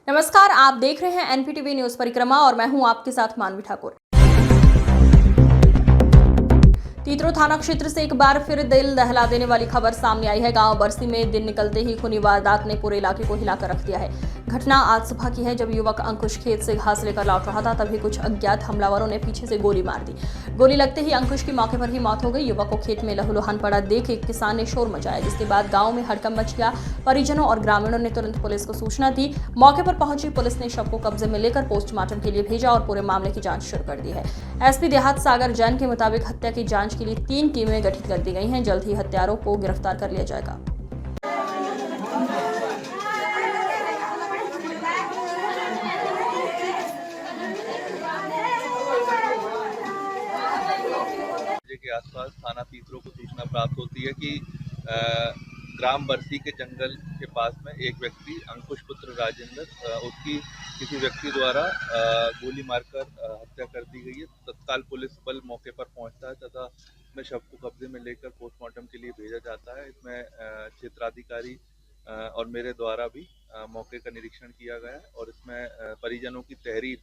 नमस्कार, आप देख रहे हैं एनपीटीवी न्यूज परिक्रमा और मैं हूं आपके साथ मानवी ठाकुर। तीतरो थाना क्षेत्र से एक बार फिर दिल दहला देने वाली खबर सामने आई है। गांव बरसी में दिन निकलते ही खूनी वारदात ने पूरे इलाके को हिलाकर रख दिया है। घटना आज सुबह की है, जब युवक अंकुश खेत से घास लेकर लौट रहा था, तभी कुछ अज्ञात हमलावरों ने पीछे से गोली मार दी। गोली लगते ही अंकुश की मौके पर ही मौत हो गई। युवक को खेत में लहूलुहान पड़ा देख एक किसान ने शोर मचाया, जिसके बाद गांव में हड़कंप मच गया। परिजनों और ग्रामीणों ने तुरंत पुलिस को सूचना दी। मौके पर पहुंची पुलिस ने शव को कब्जे में लेकर पोस्टमार्टम के लिए भेजा और पूरे मामले की जांच शुरू कर दी है। एसपी देहात सागर जैन के मुताबिक हत्या की जांच के लिए 3 टीमें गठित कर दी गई हैं। जल्द ही हत्यारों को गिरफ्तार कर लिया जाएगा। के आसपास थाना तीतरो को सूचना प्राप्त होती है कि ग्राम बरसी के जंगल के पास में एक व्यक्ति अंकुश पुत्र राजेंद्र उसकी किसी व्यक्ति द्वारा गोली मारकर हत्या कर दी गई है। तत्काल पुलिस बल मौके पर पहुंचता है तथा इसमें शव को कब्जे में लेकर पोस्टमार्टम के लिए भेजा जाता है। इसमें क्षेत्राधिकारी और मेरे द्वारा भी मौके का निरीक्षण किया गया है और इसमें परिजनों की तहरीर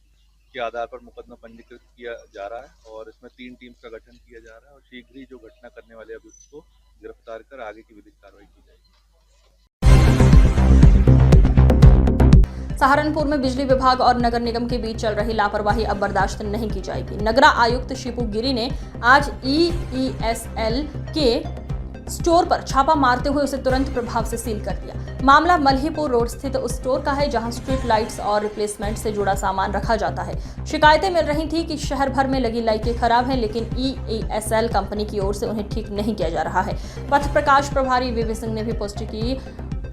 के आधार पर मुकदमा पंजीकृत किया जा रहा है और इसमें 3 टीम्स का गठन किया जा रहा है और शीघ्र ही जो घटना करने वाले अभियुक्त को गिरफ्तार कर आगे की विधिक कार्रवाई की जाएगी। सहारनपुर में बिजली विभाग और नगर निगम के बीच चल रही लापरवाही अब बर्दाश्त नहीं की जाएगी। नगरा आयुक्त शिपू गिरी ने आज EESL के स्टोर पर छापा मारते हुए उसे तुरंत प्रभाव से सील कर दिया। मामला मल्हीपुर रोड स्थित उस स्टोर का है, जहां स्ट्रीट लाइट्स और रिप्लेसमेंट से जुड़ा सामान रखा जाता है। शिकायतें मिल रही थी कि शहर भर में लगी लाइटें खराब हैं, लेकिन EESL कंपनी की ओर से उन्हें ठीक नहीं किया जा रहा है। पथ प्रकाश प्रभारी VV सिंह ने भी पुष्टि की,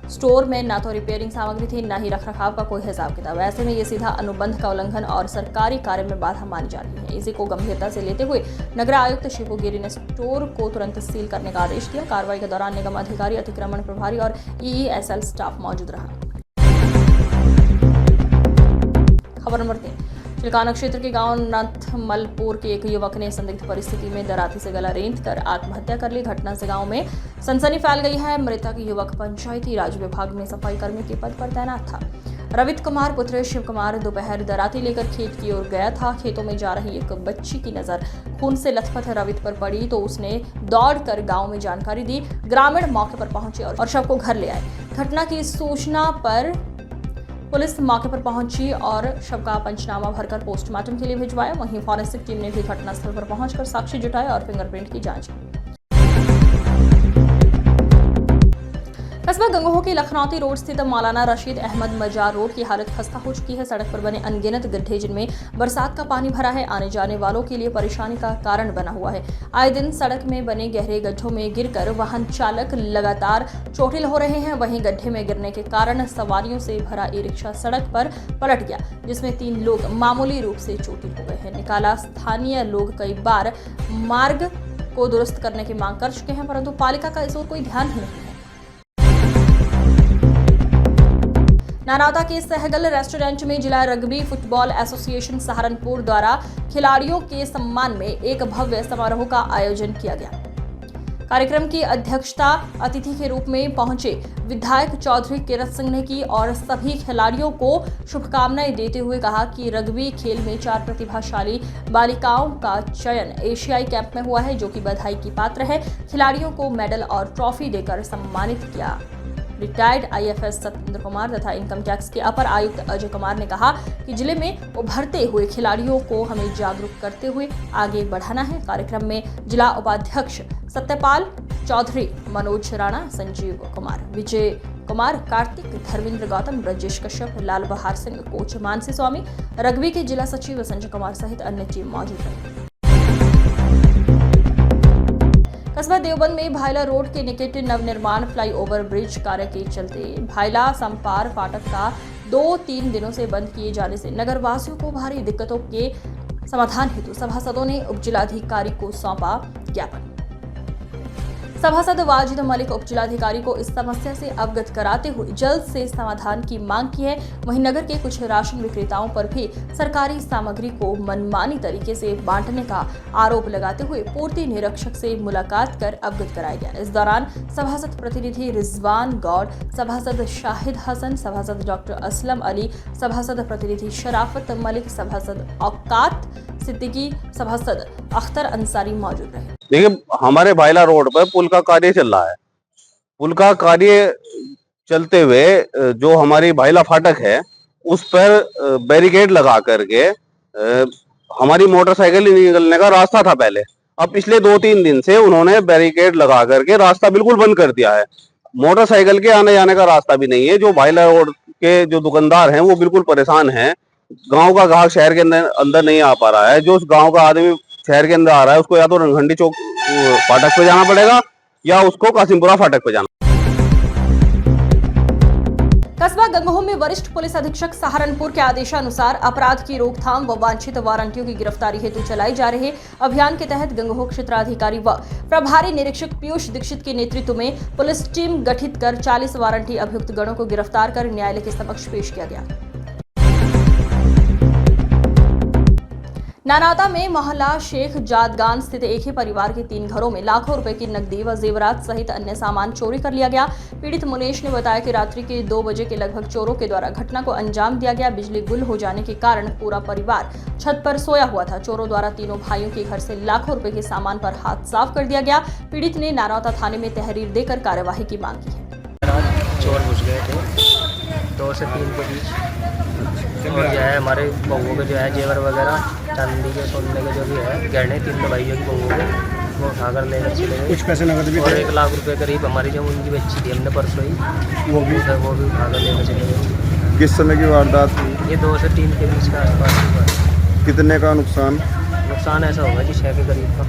स्टोर में ना तो रिपेयरिंग सामग्री थी, ना ही रखरखाव का कोई हिसाब किताब। ऐसे में ये सीधा अनुबंध का उल्लंघन और सरकारी कार्य में बाधा मानी जा रही है। इसी को गंभीरता से लेते हुए नगर आयुक्त शिपू गिरी ने स्टोर को तुरंत सील करने का आदेश दिया। कार्रवाई के दौरान निगम अधिकारी, अतिक्रमण प्रभारी और EESL स्टाफ मौजूद रहा। खबर नंबर 3, चिलकाना क्षेत्र के गांव नथमलपुर के एक युवक ने संदिग्ध परिस्थिति में दराती से गला रेंदकर आत्महत्या कर ली। घटना से गांव में सनसनी फैल गई है। मृतक युवक पंचायती राज विभाग में सफाई कर्मी के पद पर तैनात था। रवित कुमार पुत्र शिव कुमार दोपहर दराती लेकर खेत की ओर गया था। खेतों में जा रही एक बच्ची की नजर खून से लथपथ रवित पर पड़ी तो उसने दौड़कर गांव में जानकारी दी। ग्रामीण मौके पर पहुंचे और शव को घर ले आए। घटना की सूचना पर पुलिस मौके पर पहुंची और शव का पंचनामा भरकर पोस्टमार्टम के लिए भिजवाया। वहीं फॉरेंसिक टीम ने भी घटनास्थल पर पहुंचकर साक्ष्य जुटाए और फिंगरप्रिंट की जांच की। कस्बा गंगोह के लखनौती रोड स्थित मौलाना रशीद अहमद मजार रोड की हालत खस्ता हो चुकी है। सड़क पर बने अनगिनत गड्ढे, जिनमें बरसात का पानी भरा है, आने जाने वालों के लिए परेशानी का कारण बना हुआ है। आए दिन सड़क में बने गहरे गड्ढों में गिरकर वाहन चालक लगातार चोटिल हो रहे हैं। वहीं गड्ढे में गिरने के कारण सवारियों से भरा ई-रिक्शा सड़क पर पलट गया, जिसमें 3 लोग मामूली रूप से चोटिल हो गए हैं। निकाला स्थानीय लोग कई बार मार्ग को दुरुस्त करने की मांग कर चुके हैं, परंतु पालिका का इस ओर कोई ध्यान नहीं है। नानौदा के सहगल रेस्टोरेंट में जिला रग्बी फुटबॉल एसोसिएशन सहारनपुर द्वारा खिलाड़ियों के सम्मान में एक भव्य समारोह का आयोजन किया गया। कार्यक्रम की अध्यक्षता अतिथि के रूप में पहुंचे विधायक चौधरी किरत सिंह ने की और सभी खिलाड़ियों को शुभकामनाएं देते हुए कहा कि रग्बी खेल में 4 प्रतिभाशाली बालिकाओं का चयन एशियाई कैंप में हुआ है, जो कि बधाई की पात्र है। खिलाड़ियों को मेडल और ट्रॉफी देकर सम्मानित किया। रिटायर्ड IFS सत्येंद्र कुमार तथा इनकम टैक्स के अपर आयुक्त अजय कुमार ने कहा कि जिले में उभरते हुए खिलाड़ियों को हमें जागरूक करते हुए आगे बढ़ाना है। कार्यक्रम में जिला उपाध्यक्ष सत्यपाल चौधरी, मनोज राणा, संजीव कुमार, विजय कुमार, कार्तिक, धर्मेंद्र गौतम, ब्रजेश कश्यप, लाल बहार सिंह, कोच मानसी स्वामी, रग्बी के जिला सचिव संजय कुमार सहित अन्य टीम मौजूद रही। कस्बा देवबंद में भायला रोड के निकट नवनिर्माण फ्लाईओवर ब्रिज कार्य के चलते भायला संपार फाटक का 2-3 दिनों से बंद किए जाने से नगरवासियों को भारी दिक्कतों के समाधान हेतु सभासदों ने उपजिलाधिकारी को सौंपा ज्ञापन। सभासद वाजिद मलिक उप जिलाधिकारी को इस समस्या से अवगत कराते हुए जल्द से समाधान की मांग की है। वहीं नगर के कुछ राशन विक्रेताओं पर भी सरकारी सामग्री को मनमानी तरीके से बांटने का आरोप लगाते हुए पूर्ति निरीक्षक से मुलाकात कर अवगत कराया गया। इस दौरान सभासद प्रतिनिधि रिजवान गौड़, सभासद शाहिद हसन, सभासद डॉक्टर असलम अली, सभासद प्रतिनिधि शराफत मलिक, सभासद औकात सिद्दीकी, सभासद अख्तर अंसारी मौजूद रहे। देखिए, हमारे भायला रोड पर पुल का कार्य चल रहा है। पुल का कार्य चलते हुए जो हमारी भायला फाटक है उस पर बैरिकेड लगा करके हमारी मोटरसाइकिल निकलने का रास्ता था पहले। अब पिछले 2-3 दिन से उन्होंने बैरिकेड लगा करके रास्ता बिल्कुल बंद कर दिया है। मोटरसाइकिल के आने जाने का रास्ता भी नहीं है। जो भायला रोड के जो दुकानदार हैं वो बिल्कुल परेशान हैं। गांव का ग्राहक शहर के अंदर नहीं आ पा रहा है। जो उस गांव का आदमी शहर के अंदर आ रहा है उसको या तो रंगघंटी चौक फाटक पे जाना पड़ेगा या उसको कासिमपुरा फाटक पे जाना। कस्बा गंगोह में वरिष्ठ पुलिस अधीक्षक सहारनपुर के आदेशानुसार अपराध की रोकथाम व वांछित वारंटियों की गिरफ्तारी हेतु चलाई जा रहे अभियान के तहत गंगोह क्षेत्राधिकारी व प्रभारी निरीक्षक पीयूष दीक्षित के नेतृत्व में पुलिस टीम गठित कर 40 वारंटी अभियुक्त गणों को गिरफ्तार कर न्यायालय के समक्ष पेश किया गया। नानाता में मोहल्ला शेख जादगान स्थित एक ही परिवार के 3 घरों में लाखों रुपए की नकदी व जेवरात सहित अन्य सामान चोरी कर लिया गया। पीड़ित मुनेश ने बताया कि रात्रि के 2 बजे के लगभग चोरों के द्वारा घटना को अंजाम दिया गया। बिजली गुल हो जाने के कारण पूरा परिवार छत पर सोया हुआ था। चोरों द्वारा तीनों भाइयों के घर से लाखों रुपए के सामान पर हाथ साफ कर दिया गया। पीड़ित ने नानाता थाने में तहरीर देकर कार्यवाही की मांग की है। चोर घुस गए थे 2 से 3 के बीच और जो है हमारे बहुओं के जो है जेवर वगैरह चांदी के सोने के जो भी है गहने 3 भाइयों की बहुओं के वो उठाकर लेकर चले गए। कुछ पैसे नकद भी और 1 लाख रुपए करीब हमारी जो उनकी बच्ची थी हमने परसों ही वो भी उठाकर लेकर चले गए। किस समय की वारदात हुई? ये 2 से 3 के बीच का आसपास हुआ है। कितने का नुकसान ऐसा होगा जी 6 के करीब का।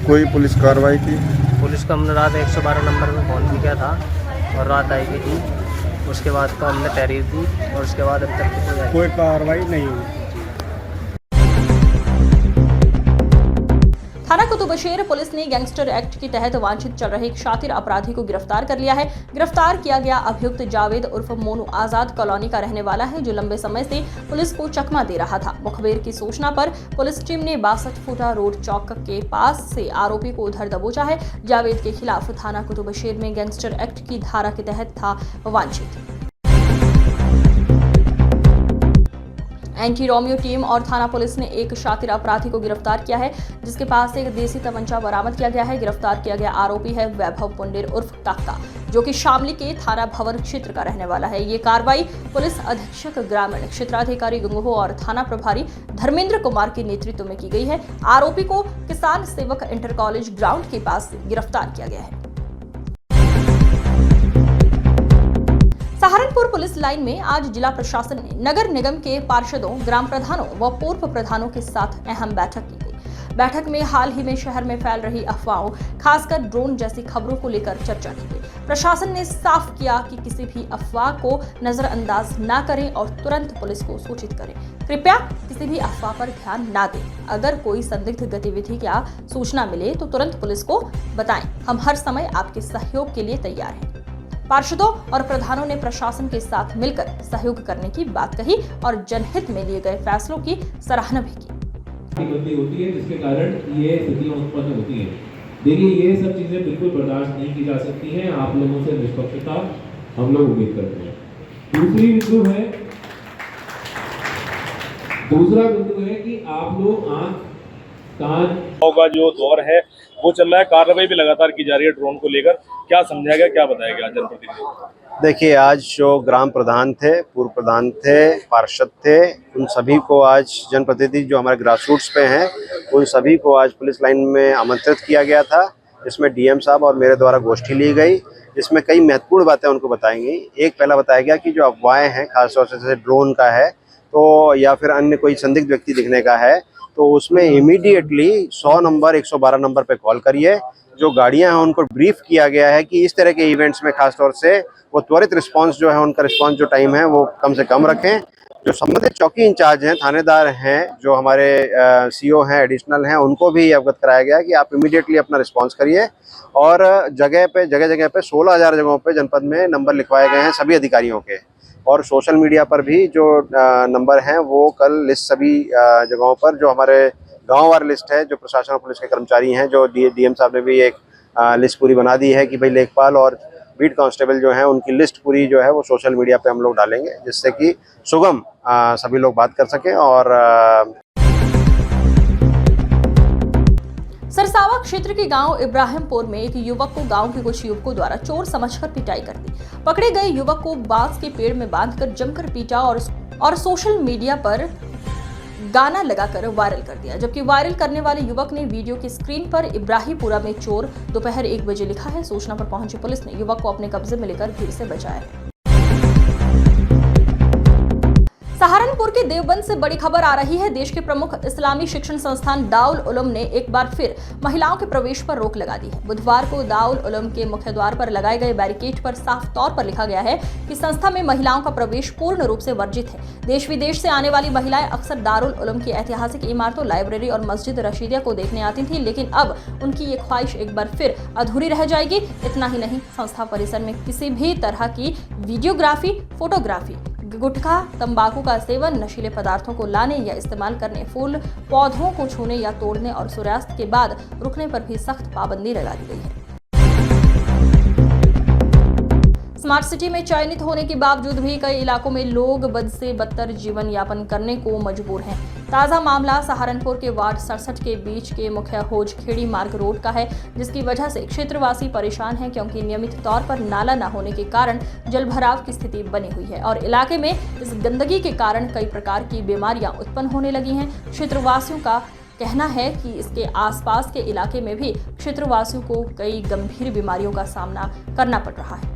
कोई पुलिस कार्रवाई की? पुलिस को हमने रात 112 नंबर में फ़ोन भी किया था और रात आई की थी। उसके बाद तो हमने तहरीर दी और उसके बाद अब तक कोई कार्रवाई नहीं हुई। थाना कुतुबशेर पुलिस ने गैंगस्टर एक्ट के तहत वांछित चल रहे एक शातिर अपराधी को गिरफ्तार कर लिया है। गिरफ्तार किया गया अभियुक्त जावेद उर्फ मोनू आजाद कॉलोनी का रहने वाला है, जो लंबे समय से पुलिस को चकमा दे रहा था। मुखबिर की सूचना पर पुलिस टीम ने 62 फुटा रोड चौक के पास से आरोपी को उधर दबोचा है। जावेद के खिलाफ थाना कुतुबशेर में गैंगस्टर एक्ट की धारा के तहत था वांछित। एंटी रोमियो टीम और थाना पुलिस ने एक शातिर अपराधी को गिरफ्तार किया है, जिसके पास से एक देसी तमंचा बरामद किया गया है। गिरफ्तार किया गया आरोपी है वैभव पुंडेर उर्फ काका, जो कि शामली के थाना भवन क्षेत्र का रहने वाला है। ये कार्रवाई पुलिस अधीक्षक ग्रामीण, क्षेत्राधिकारी गंगोह और थाना प्रभारी धर्मेंद्र कुमार के नेतृत्व में की गई है। आरोपी को किसान सेवक इंटर कॉलेज ग्राउंड के पास से गिरफ्तार किया गया है। सहारनपुर पुलिस लाइन में आज जिला प्रशासन ने नगर निगम के पार्षदों, ग्राम प्रधानों व पूर्व प्रधानों के साथ अहम बैठक की गई। बैठक में हाल ही में शहर में फैल रही अफवाहों, खासकर ड्रोन जैसी खबरों को लेकर चर्चा की गई। प्रशासन ने साफ किया कि किसी भी अफवाह को नजरअंदाज न करें और तुरंत पुलिस को सूचित करें। कृपया किसी भी अफवाह पर ध्यान न दें। अगर कोई संदिग्ध गतिविधि या सूचना मिले तो तुरंत पुलिस को बताएं। हम हर समय आपके सहयोग के लिए तैयार हैं। पार्षदों और प्रधानों ने प्रशासन के साथ मिलकर सहयोग करने की बात कही और जनहित में लिए गए फैसलों की सराहना भी की। बंदी होती है जिसके कारण ये स्थितियां उत्पन्न होती हैं। देखिए, ये सब चीजें बिल्कुल बर्दाश्त नहीं की जा सकती हैं। आप लोगों से निष्पक्षता हम लोग उम्मीद करते हैं। दूसरा बिंदु है कि आप लोग आंख कान का जो दौर है वो चल रहा है, कार्रवाई भी लगातार की जा रही है ड्रोन को लेकर। क्या समझाया गया, क्या बताया गया जनप्रतिनिधि? देखिए, आज जो ग्राम प्रधान थे, पूर्व प्रधान थे, पार्षद थे, उन सभी को आज जनप्रतिनिधि जो हमारे ग्रास रूट्स पे हैं उन सभी को आज पुलिस लाइन में आमंत्रित किया गया था, जिसमें डीएम साहब और मेरे द्वारा गोष्ठी ली गई, जिसमें कई महत्वपूर्ण बातें उनको बताई गई। एक पहला बताया गया कि जो अफवाहें हैं, खासतौर से जैसे ड्रोन का है तो या फिर अन्य कोई संदिग्ध व्यक्ति दिखने का है, तो उसमें इमीडिएटली 100 नंबर 112 नंबर पे कॉल करिए। जो गाड़ियां हैं उनको ब्रीफ किया गया है कि इस तरह के इवेंट्स में खासतौर से वो त्वरित रिस्पांस जो है, उनका रिस्पांस जो टाइम है वो कम से कम रखें जो संबंधित चौकी इंचार्ज हैं, थानेदार हैं, जो हमारे सीओ हैं, एडिशनल हैं, उनको भी अवगत कराया गया कि आप इमीडिएटली अपना रिस्पांस करिए। और जगह जगह पे 16,000 जगहों पे जनपद में नंबर लिखवाए गए हैं सभी अधिकारियों के। और सोशल मीडिया पर भी जो नंबर हैं वो कल लिस्ट सभी जगहों पर, जो हमारे गाँववार लिस्ट है, जो प्रशासन और पुलिस के कर्मचारी हैं, जो डीएम साहब ने भी एक लिस्ट पूरी बना दी है कि भाई लेखपाल और बीट कांस्टेबल जो हैं उनकी लिस्ट पूरी जो है वो सोशल मीडिया पे हम लोग डालेंगे, जिससे कि सुगम सभी लोग बात कर सकें। और सरसावा क्षेत्र के गांव इब्राहिमपुर में एक युवक को गांव के कुछ युवकों द्वारा चोर समझकर पिटाई कर दी। पकड़े गए युवक को बांस के पेड़ में बांधकर जमकर पीटा और सोशल मीडिया पर गाना लगाकर वायरल कर दिया। जबकि वायरल करने वाले युवक ने वीडियो की स्क्रीन पर इब्राहिमपुरा में चोर दोपहर 1 बजे लिखा है। सूचना पर पहुंची पुलिस ने युवक को अपने कब्जे में लेकर भीड़ से बचाया है। सहारनपुर के देवबंद से बड़ी खबर आ रही है। देश के प्रमुख इस्लामी शिक्षण संस्थान दाउल उलूम ने एक बार फिर महिलाओं के प्रवेश पर रोक लगा दी है। बुधवार को दाउल उलूम के मुख्य द्वार पर लगाए गए बैरिकेड पर साफ तौर पर लिखा गया है कि संस्था में महिलाओं का प्रवेश पूर्ण रूप से वर्जित है। देश विदेश से आने वाली महिलाएं अक्सर दारुल उलूम की ऐतिहासिक इमारतों, लाइब्रेरी और मस्जिद रशीदिया को देखने आती थी, लेकिन अब उनकी ये ख्वाहिश एक बार फिर अधूरी रह जाएगी। इतना ही नहीं, संस्था परिसर में किसी भी तरह की वीडियोग्राफी, फोटोग्राफी, गुटखा, तंबाकू का सेवन, नशीले पदार्थों को लाने या इस्तेमाल करने, फूल पौधों को छूने या तोड़ने और सूर्यास्त के बाद रुकने पर भी सख्त पाबंदी लगा दी गई है। स्मार्ट सिटी में चयनित होने के बावजूद भी कई इलाकों में लोग बद से बदतर जीवन यापन करने को मजबूर हैं। ताज़ा मामला सहारनपुर के वार्ड 67 के बीच के मुख्य होजखेड़ी मार्ग रोड का है, जिसकी वजह से क्षेत्रवासी परेशान हैं, क्योंकि नियमित तौर पर नाला न होने के कारण जलभराव की स्थिति बनी हुई है और इलाके में इस गंदगी के कारण कई प्रकार की बीमारियां उत्पन्न होने लगी हैं। क्षेत्रवासियों का कहना है कि इसके आसपास के इलाके में भी क्षेत्रवासियों को कई गंभीर बीमारियों का सामना करना पड़ रहा है।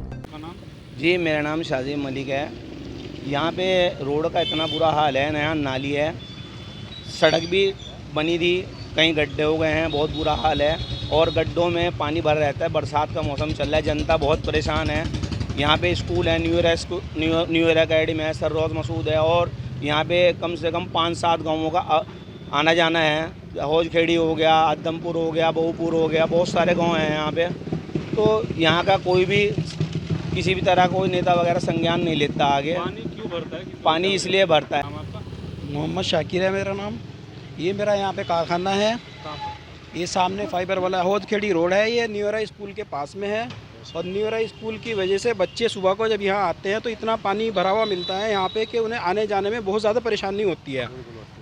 जी, मेरा नाम शाजिब मलिक है। यहाँ पे रोड का इतना बुरा हाल है, नया नाली है, सड़क भी बनी थी, कई गड्ढे हो गए हैं, बहुत बुरा हाल है और गड्ढों में पानी भर रहता है। बरसात का मौसम चल रहा है, जनता बहुत परेशान है। यहाँ पे स्कूल है, न्यू ईयर अकेडमी है, सररोज मसूद है और यहाँ पे कम से कम 5-7 गाँवों का आना जाना है। होजखेड़ी हो गया, आदमपुर हो गया, बहुपुर हो गया, बहुत सारे गाँव हैं यहाँ पे। तो यहाँ का कोई भी किसी भी तरह कोई नेता वगैरह संज्ञान नहीं लेता आगे। पानी क्यों भरता है? पानी इसलिए भरता है। मोहम्मद शाकिर है मेरा नाम। ये मेरा यहाँ पे कारखाना है, ये सामने फाइबर वाला होजखेड़ी रोड है, ये न्यूरा स्कूल के पास में है। और न्यूरा स्कूल की वजह से बच्चे सुबह को जब यहाँ आते हैं तो इतना पानी भरा हुआ मिलता है यहाँ पे कि उन्हें आने जाने में बहुत ज़्यादा परेशानी होती है।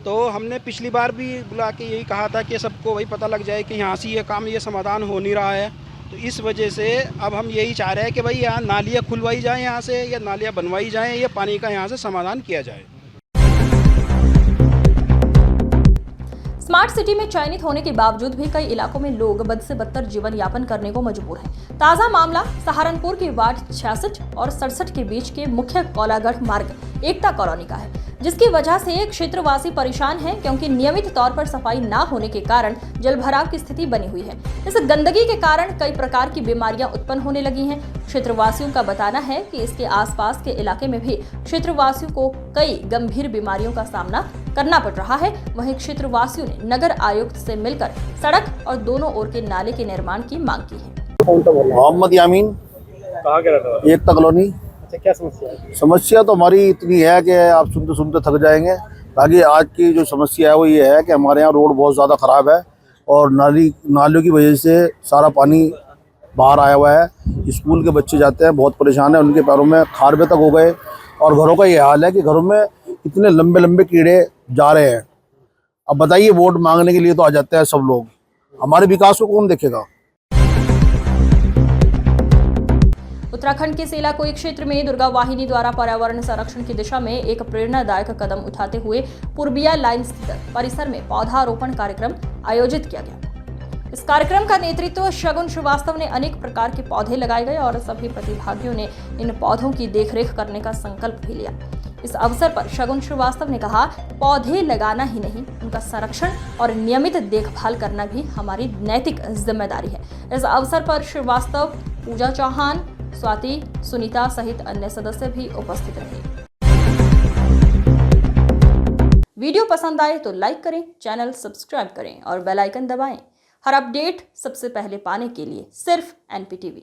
तो हमने पिछली बार भी बुला के यही कहा था कि सबको वही पता लग जाए कि यहाँ से ये काम, ये समाधान हो नहीं रहा है। तो इस वजह से अब हम यही चाह रहे हैं कि भाई यहाँ नालियाँ खुलवाई जाएँ, यहाँ से या नालियाँ बनवाई जाएँ, ये पानी का यहाँ से समाधान किया जाए। स्मार्ट सिटी में चयनित होने के बावजूद भी कई इलाकों में लोग बद से बदतर जीवन यापन करने को मजबूर हैं। ताज़ा मामला सहारनपुर के वार्ड 66 और 67 के बीच के मुख्य कोलागढ़ मार्ग एकता कॉलोनी का है, जिसकी वजह से क्षेत्रवासी परेशान हैं, क्योंकि नियमित तौर पर सफाई न होने के कारण जलभराव की स्थिति बनी हुई है। इस गंदगी के कारण कई प्रकार की बीमारियां उत्पन्न होने लगी हैं। क्षेत्रवासियों का बताना है कि इसके आसपास के इलाके में भी क्षेत्रवासियों को कई गंभीर बीमारियों का सामना करना पड़ रहा है। वहीं क्षेत्रवासियों ने नगर आयुक्त से मिलकर सड़क और दोनों ओर के नाले के निर्माण की मांग की है। मोहम्मद यामीन, कहाँ के रहता है? एकता कॉलोनी। अच्छा, क्या समस्या है? समस्या तो हमारी इतनी है कि आप सुनते सुनते थक जाएंगे। बाकी आज की जो समस्या है वो ये है कि हमारे यहाँ रोड बहुत ज़्यादा ख़राब है और नालियों की वजह से सारा पानी बाहर आया हुआ है। स्कूल के बच्चे जाते हैं, बहुत परेशान है, उनके पैरों में खारबे तक हो गए और घरों का ये हाल है कि घरों में इतने लंबे लंबे कीड़े जा रहे हैं। अब बताइए, वोट मांगने के लिए तो आ जाते हैं सब लोग, हमारे विकास को कौन देखेगा? उत्तराखंड के सेला कोई क्षेत्र में दुर्गा वाहिनी द्वारा पर्यावरण संरक्षण की दिशा में एक प्रेरणादायक कदम उठाते हुए पूर्बिया लाइन स्थित परिसर में पौधारोपण कार्यक्रम आयोजित किया गया। इस कार्यक्रम का नेतृत्व शगुन श्रीवास्तव ने अनेक प्रकार के पौधे लगाए गए और सभी प्रतिभागियों ने इन पौधों की देखरेख करने का संकल्प भी लिया। इस अवसर पर शगुन श्रीवास्तव ने कहा, पौधे लगाना ही नहीं, उनका संरक्षण और नियमित देखभाल करना भी हमारी नैतिक जिम्मेदारी है। इस अवसर पर श्रीवास्तव, पूजा चौहान, स्वाति, सुनीता सहित अन्य सदस्य भी उपस्थित रहे। वीडियो पसंद आए तो लाइक करें, चैनल सब्सक्राइब करें और बेल आइकन दबाएं। हर अपडेट सबसे पहले पाने के लिए सिर्फ NP TV।